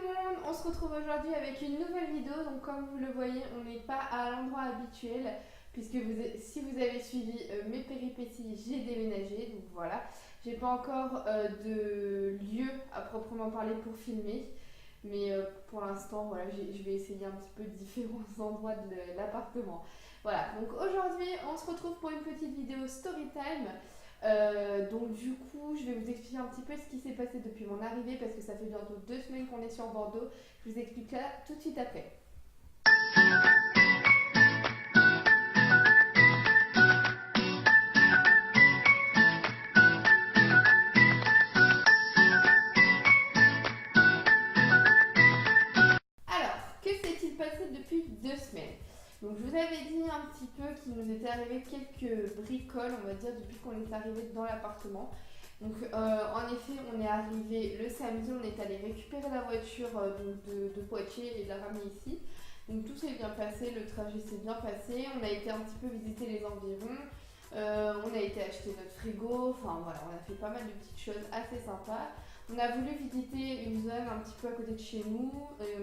le monde, on se retrouve aujourd'hui avec une nouvelle vidéo. Donc comme vous le voyez, on n'est pas à l'endroit habituel puisque si vous avez suivi mes péripéties, j'ai déménagé. Donc voilà, j'ai pas encore de lieu à proprement parler pour filmer. Mais pour l'instant, voilà, je vais essayer un petit peu différents endroits de l'appartement. Voilà, donc aujourd'hui, on se retrouve pour une petite vidéo story time. Donc du coup, je vais vous expliquer un petit peu ce qui s'est passé depuis mon arrivée parce que ça fait bientôt 2 semaines qu'on est sur Bordeaux. Je vous explique ça tout de suite après. Alors, que s'est-il passé depuis 2 semaines? Donc je vous avais dit un petit peu qu'il nous était arrivé quelques bricoles, on va dire, depuis qu'on est arrivé dans l'appartement. Donc en effet, on est arrivé le samedi, on est allé récupérer la voiture de Poitiers et de la ramener ici. Donc tout s'est bien passé, le trajet s'est bien passé, on a été un petit peu visiter les environs, on a été acheter notre frigo, enfin voilà, on a fait pas mal de petites choses assez sympas. On a voulu visiter une zone un petit peu à côté de chez nous,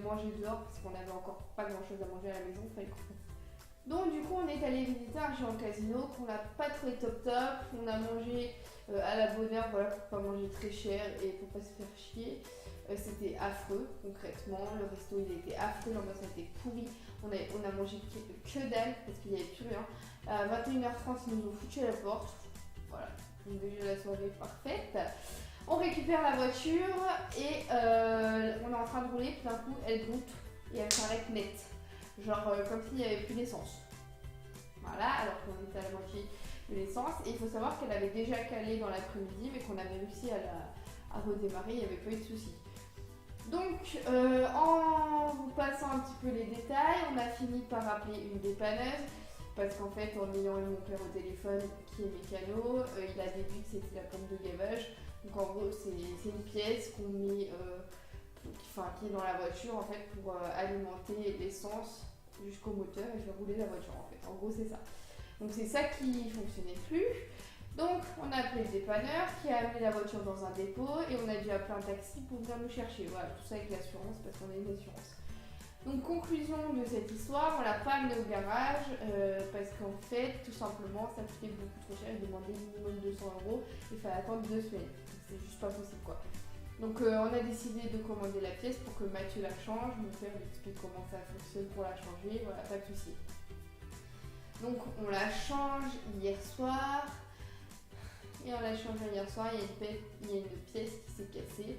manger dehors parce qu'on avait encore pas grand chose à manger à la maison, fallait qu'on. Donc du coup on est allé visiter un géant casino qu'on n'a pas trouvé top top, on a mangé à la bonne heure, voilà, pour pas manger très cher et pour pas se faire chier. C'était affreux concrètement, le resto il était affreux, l'ambiance était pourrie, on a mangé que dalle parce qu'il n'y avait plus rien. À 21h30 ils nous ont foutu à la porte, voilà, donc déjà la soirée parfaite. On récupère la voiture et on est en train de rouler, puis d'un coup elle doute et elle s'arrête net. Genre comme s'il n'y avait plus d'essence. Voilà, alors qu'on était à la moitié de l'essence. Et il faut savoir qu'elle avait déjà calé dans l'après-midi, mais qu'on avait réussi à redémarrer, il n'y avait pas eu de souci. Donc, en vous passant un petit peu les détails, on a fini par appeler une dépanneuse. Parce qu'en fait, en ayant eu mon père au téléphone, qui est mécano, il a déduit que c'était la pompe de gavage. Donc en gros, c'est une pièce qu'on met, qui est dans la voiture en fait pour alimenter l'essence jusqu'au moteur et faire rouler la voiture en fait. En gros, c'est ça. Donc c'est ça qui fonctionnait plus. Donc on a appelé le dépanneur qui a amené la voiture dans un dépôt et on a dû appeler un taxi pour venir nous chercher. Voilà, tout ça avec l'assurance parce qu'on a une assurance. Donc conclusion de cette histoire, on l'a pas amené au garage parce qu'en fait, tout simplement, ça coûtait beaucoup trop cher. Il demandait minimum 200 €. Il fallait attendre 2 semaines. C'est juste pas possible quoi. Donc on a décidé de commander la pièce pour que Mathieu la change. Mon père lui explique comment ça fonctionne pour la changer. Voilà, pas de souci. Donc on la change hier soir. Et en la changeant hier soir, il y a une pièce qui s'est cassée.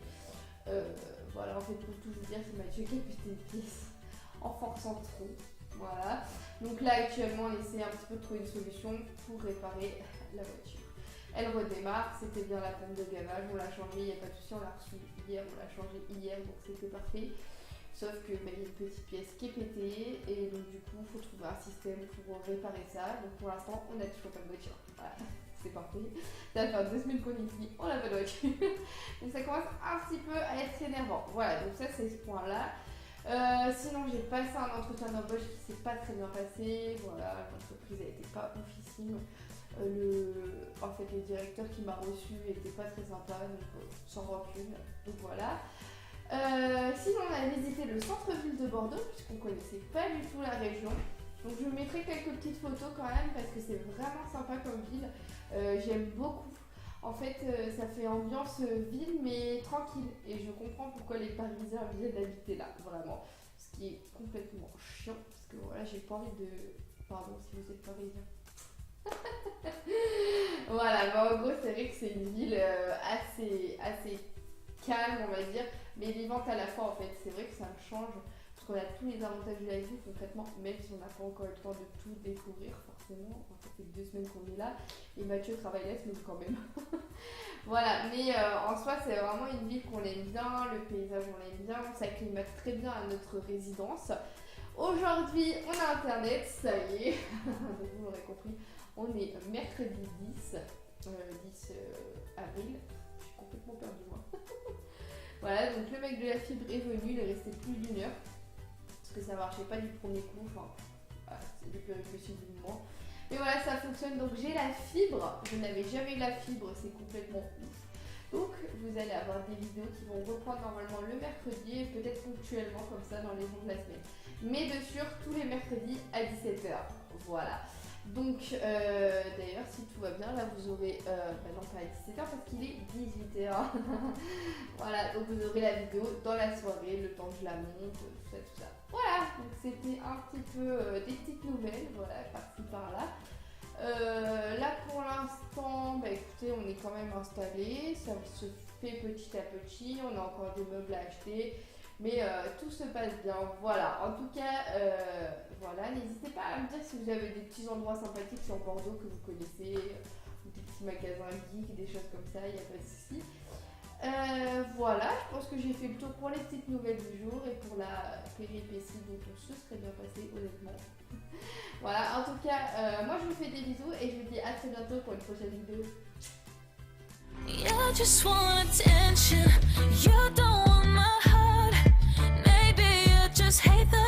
Voilà, en fait, pour tout vous dire, c'est Mathieu qui a pété une pièce en forçant trop. Voilà. Donc là, actuellement, on essaie un petit peu de trouver une solution pour réparer la voiture. Elle redémarre, c'était bien la pompe de gavage, on l'a changée, il n'y a pas de souci, on l'a reçue hier, on l'a changée hier, donc c'était parfait. Sauf que il y a une petite pièce qui est pétée et donc du coup, il faut trouver un système pour réparer ça. Donc pour l'instant, on n'a toujours pas de voiture. Voilà. C'est parfait. Ça va faire 2 semaines qu'on est ici, on n'a pas de voiture. Donc ça commence un petit peu à être énervant. Voilà, donc ça c'est ce point-là. Sinon j'ai passé un entretien d'embauche qui s'est pas très bien passé. Voilà, l'entreprise a été pas oufissime. En fait le directeur qui m'a reçu était pas très sympa, donc sans rancune. Donc voilà. Sinon on a visité le centre-ville de Bordeaux puisqu'on connaissait pas du tout la région. Donc je vous mettrai quelques petites photos quand même parce que c'est vraiment sympa comme ville. J'aime beaucoup. En fait, ça fait ambiance ville mais tranquille. Et je comprends pourquoi les Parisiens viennent habiter là, vraiment. Ce qui est complètement chiant parce que voilà, j'ai pas envie de. Pardon si vous êtes Parisien. Voilà, bah, en gros, c'est vrai que c'est une ville assez calme, on va dire, mais vivante à la fois en fait. C'est vrai que ça me change. Parce qu'on a tous les avantages de la vie concrètement, même si on n'a pas encore eu le temps de tout découvrir forcément. Enfin, ça fait 2 semaines qu'on est là et Mathieu travaille la semaine quand même. Voilà, mais en soi c'est vraiment une ville qu'on aime bien, le paysage on l'aime bien, on s'acclimate très bien à notre résidence. Aujourd'hui on a internet, ça y est, donc vous l'aurez compris, on est mercredi 10 avril, je suis complètement perdue moi. Voilà, donc le mec de la fibre est venu, il est resté plus d'1 heure. Parce que ça marchait pas du premier coup, enfin, voilà, c'est des péripéties du moment. Mais voilà, ça fonctionne. Donc j'ai la fibre, je n'avais jamais eu la fibre, c'est complètement ouf. Donc vous allez avoir des vidéos qui vont reprendre normalement le mercredi et peut-être ponctuellement comme ça dans les jours de la semaine. Mais bien sûr tous les mercredis à 17h. Voilà. Donc d'ailleurs si tout va bien là vous aurez, non pas à 17h parce qu'il est 18h. Voilà, donc vous aurez la vidéo dans la soirée, le temps que je la monte, tout ça. Voilà, donc c'était un petit peu des petites nouvelles, voilà, par-ci par-là. Là pour l'instant, bah écoutez, on est quand même installé, ça se fait petit à petit, on a encore des meubles à acheter, mais tout se passe bien. Voilà, en tout cas, voilà, n'hésitez pas à me dire si vous avez des petits endroits sympathiques sur Bordeaux que vous connaissez, ou des petits magasins geeks, des choses comme ça, il n'y a pas de souci. Voilà, je pense que j'ai fait le tour pour les petites nouvelles du jour et pour la péripétie dont on se serait bien passé honnêtement. Voilà, en tout cas, moi je vous fais des bisous et je vous dis à très bientôt pour une prochaine vidéo. You just want attention, you don't want my heart. Maybe you just hate the